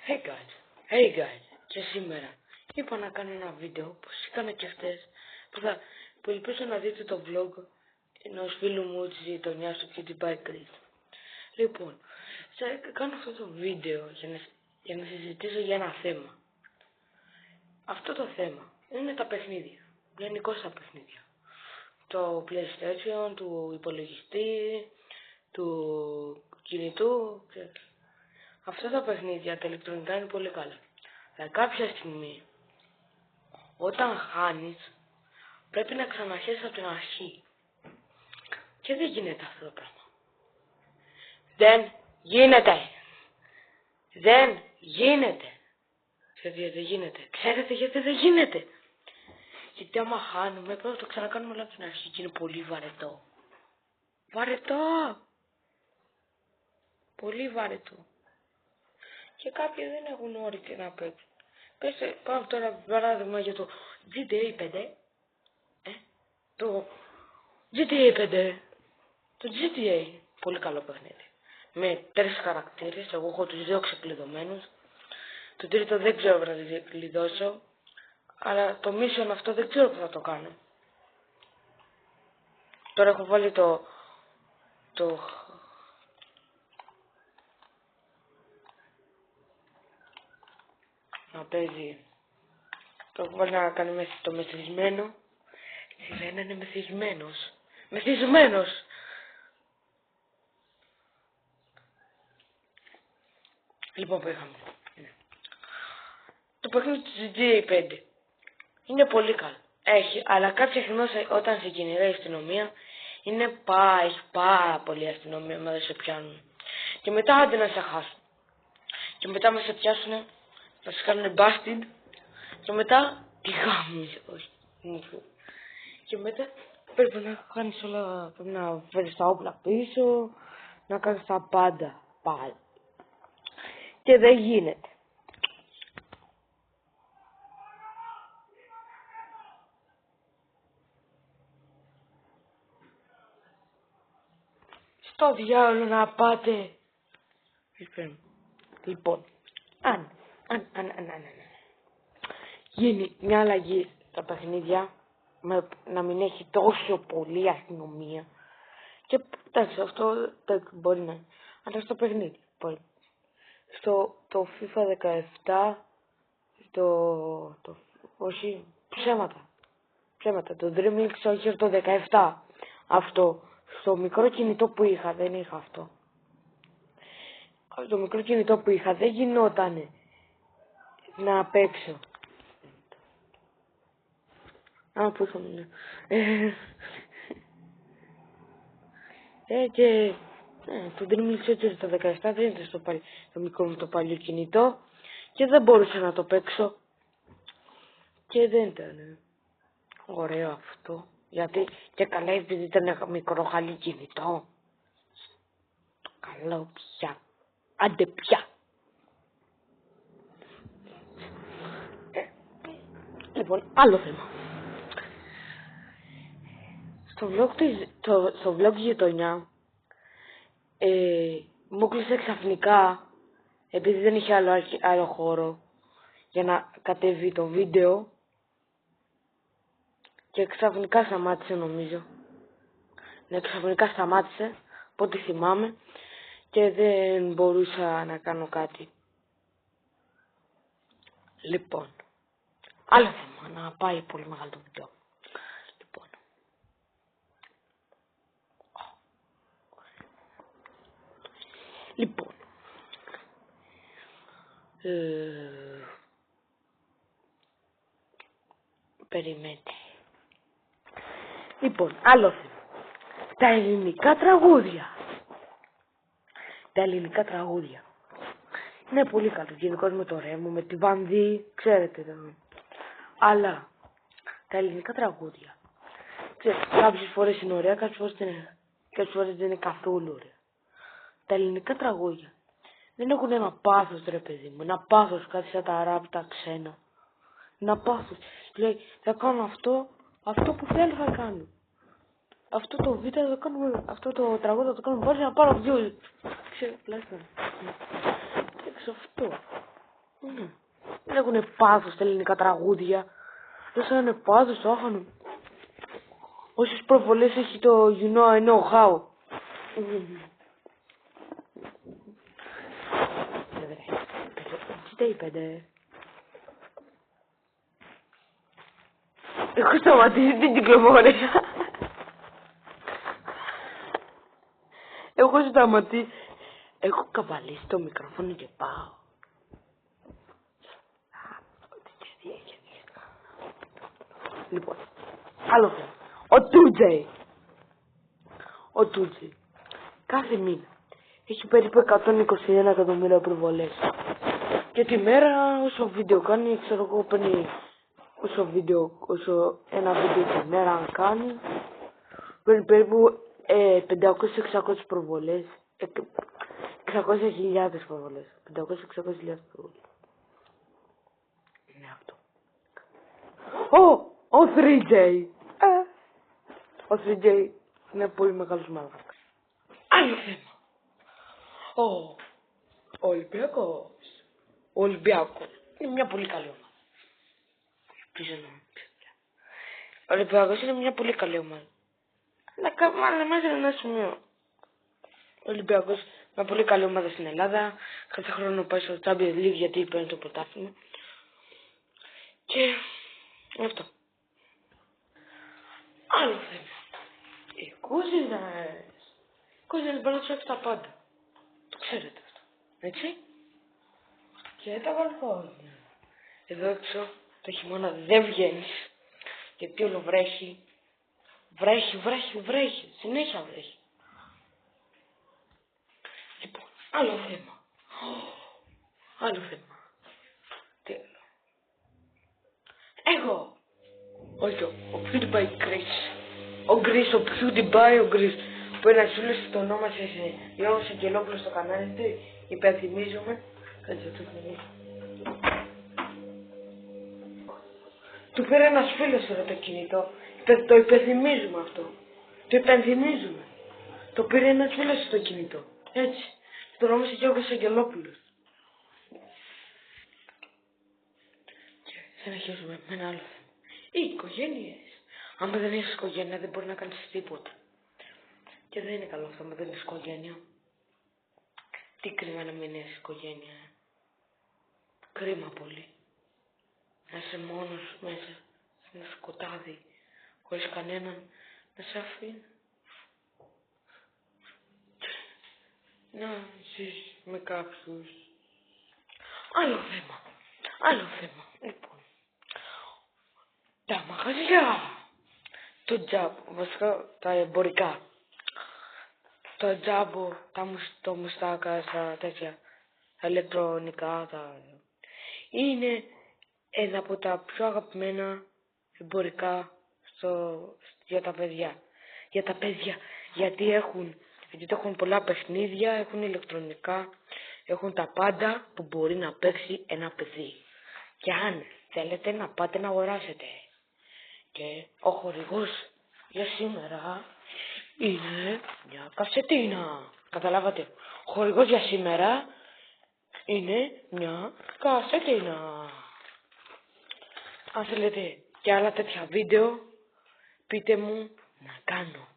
Hey guys, και σήμερα είπα να κάνω ένα βίντεο όπως έκανα και χτες που ελπίζω να δείτε το vlog ενός φίλου μου της γειτονιάς του Cutie Pie Chris. Λοιπόν, θα κάνω αυτό το βίντεο για να συζητήσω για ένα θέμα. Αυτό το θέμα είναι τα παιχνίδια, γενικώς τα παιχνίδια. Το PlayStation, του υπολογιστή, του κινητού, αυτά τα παιχνίδια, τα ηλεκτρονικά είναι πολύ καλά. Αλλά κάποια στιγμή, όταν χάνεις, πρέπει να ξαναρχίσεις από την αρχή. Και δεν γίνεται αυτό το πράγμα. Δεν γίνεται. Δεν γίνεται. Ξέρετε γιατί δεν γίνεται. Ξέρετε γιατί δεν γίνεται. Γιατί άμα χάνουμε, πρέπει να το ξανακάνουμε όλα από την αρχή και είναι πολύ βαρετό. Βαρετό. Πολύ βαρετό. Και κάποιοι δεν έχουν όρεξη να παίξουν. Πες πάμε τώρα παράδειγμα για το GTA 5. Το GTA 5. Το GTA. Πολύ καλό παιχνίδι. Με 3 χαρακτήρες. Εγώ έχω τους 2 ξεκλειδωμένους. Το τρίτο δεν ξέρω να το κλειδώσω. Αλλά το mission αυτό δεν ξέρω που θα το κάνω. Τώρα έχω βάλει να παίζει. Το έχω βάλει να κάνει το μεθυσμένο. Σιγά είναι μεθυσμένος. Μεθυσμένος! Λοιπόν, πήγαμε. Το παιχνίδι του GTA 5 είναι πολύ καλό. Έχει, αλλά κάποια στιγμή όταν σε κυνηγάει η αστυνομία έχει πάρα πολύ αστυνομία με δεν σε πιάνουν. Και μετά άντε να σε χάσουν. Και μετά με σε πιάσουν, θα σε κάνουν busted. Και μετά τη γάμισε. Όχι, και μετά πρέπει να κάνεις όλα, πρέπει να φέρεις τα όπλα πίσω, να κάνεις τα πάντα πάλι. Και δεν γίνεται. Στο διάολο να πάτε. Λοιπόν, αν γίνει μια αλλαγή στα παιχνίδια, να μην έχει τόσο πολύ αστυνομία. Και εντάξει, αυτό μπορεί να είναι. Αλλά στο παιχνίδι. Το FIFA 17, όχι, ψέματα. Το Dream League Soccer το 17. Αυτό. Στο μικρό κινητό που είχα, δεν είχα αυτό. Στο μικρό κινητό που είχα δεν γινότανε να παίξω. Πού είχαμε. Το Dream League Soccer το 17 δεν ήταν στο μικρό μου το παλιό κινητό και δεν μπορούσα να το παίξω. Και δεν ήταν ωραίο αυτό. Γιατί και καλά επειδή ήταν μικρό χαλί κινητό. Καλό πια. Άντε πια. Λοιπόν, άλλο θέμα. Στο vlog γειτονιά μου κλείσε ξαφνικά επειδή δεν είχε άλλο χώρο για να κατέβει το βίντεο και ξαφνικά σταμάτησε νομίζω. Ναι, ξαφνικά σταμάτησε από ό,τι θυμάμαι και δεν μπορούσα να κάνω κάτι. Λοιπόν, άλλο θέμα, να πάει πολύ μεγάλο το βίντεο. Λοιπόν, περιμένετε. Λοιπόν, άλλο θέμα. Τα ελληνικά τραγούδια. Είναι πολύ καλό. Γενικώς με το Ρέμο, με τη Βανδύ, ξέρετε. Αλλά τα ελληνικά τραγούδια. Κάποιες φορές είναι ωραία, κάποιες φορές δεν είναι καθόλου ωραία. Τα ελληνικά τραγούδια δεν έχουν ένα πάθος, ρε παιδί μου. Ένα πάθος, κάτι σαν τα ράπ, τα ξένα. Ένα πάθος. Λέει, θα κάνω αυτό που θέλω θα κάνω. Αυτό το βίντεο θα κάνουμε, αυτό το τραγούδι θα το κάνουμε, βάζει να πάρω views. Ξέρω, τουλάχιστον. Έξω αυτό. Ναι. Δεν έχουνε πάθος στα ελληνικά τραγούδια. Δεν σαν είναι πάθος, το έχανε. Όσες προβολές έχει το You know I know how. Τι τα είπατε. Έχω σταματήσει την κυκλοφορία. Έχω σταματήσει. Έχω καβαλήσει το μικρόφωνο και πάω. Λοιπόν, άλλο θέμα. Ο Τούτζεϊ κάθε μήνα έχει περίπου 121 εκατομμύρια προβολές. Και τη μέρα όσο βίντεο κάνει, ξέρω εγώ, παίρνει όσο ένα βίντεο τη μέρα αν κάνει, παίρνει περίπου 500-600 προβολές. 600.000 προβολές. 500-600.000 προβολές. Είναι αυτό. Ο 3J. Ο 3J είναι πολύ μεγάλος μαλάκας. Άλλο θέμα. Ο Ολυμπιακός. Ο Ολυμπιακός είναι μια πολύ καλή ομάδα. Ο Ολυμπιακός είναι μια πολύ καλή ομάδα. Αλλά μέσα είναι ένα σημείο. Ο Ολυμπιακός μια πολύ καλή ομάδα στην Ελλάδα. Κάθε χρόνο πάει στο Champions League γιατί παίρνει το πρωτάθλημα. Και αυτό. Άλλο θέμα. Οι κούζινες μπορεί να τους έχει τα πάντα. Το ξέρετε αυτό. Έτσι. Και τα βαλκόνια. Εδώ έξω το χειμώνα δεν βγαίνεις. Γιατί όλο βρέχει. Βρέχει. Συνέχεια βρέχει. Λοιπόν, άλλο θέμα. Τι άλλο. Εγώ. Όχι, ο PewDiePie Chris. Ο PewDiePie, που ένας φίλος το ονόμασε Γιώργος Αγγελόπουλος στο κανάλι του. Υπενθυμίζομαι. Κάτσε το θυμίζω. Του πήρε ένας φίλος εδώ το κινητό. Το υπενθυμίζουμε αυτό. Το πήρε ένας φίλος στο κινητό. Έτσι. Το ονόμασε Γιώργος Αγγελόπουλος. Και συνεχίζουμε με ένα άλλο θέμα. Οι οικογένειες. Άμα δεν έχεις οικογένεια δεν μπορεί να κάνεις τίποτα. Και δεν είναι καλό αυτό άμα δεν έχεις οικογένεια. Τι κρίμα να μην έχεις οικογένεια. Κρίμα πολύ. Να είσαι μόνος μέσα σε ένα σκοτάδι χωρίς κανέναν να σε αφήνει. Να ζεις με κάποιους. Άλλο θέμα. Λοιπόν. Τα μαγαζιά. Το τζάμπο. Βασικά τα εμπορικά. Το τζάμπο. Το μουστάκα. Τα τέτοια. Τα ηλεκτρονικά. Είναι ένα από τα πιο αγαπημένα εμπορικά για τα παιδιά. Γιατί έχουν πολλά παιχνίδια, έχουν ηλεκτρονικά, έχουν τα πάντα που μπορεί να παίξει ένα παιδί. Και αν θέλετε να πάτε να αγοράσετε. Και ο χορηγός για σήμερα είναι μια κασετίνα. Καταλάβατε. Ο χορηγός για σήμερα είναι μια κασετίνα. Αν θέλετε και άλλα τέτοια βίντεο, πείτε μου να κάνω.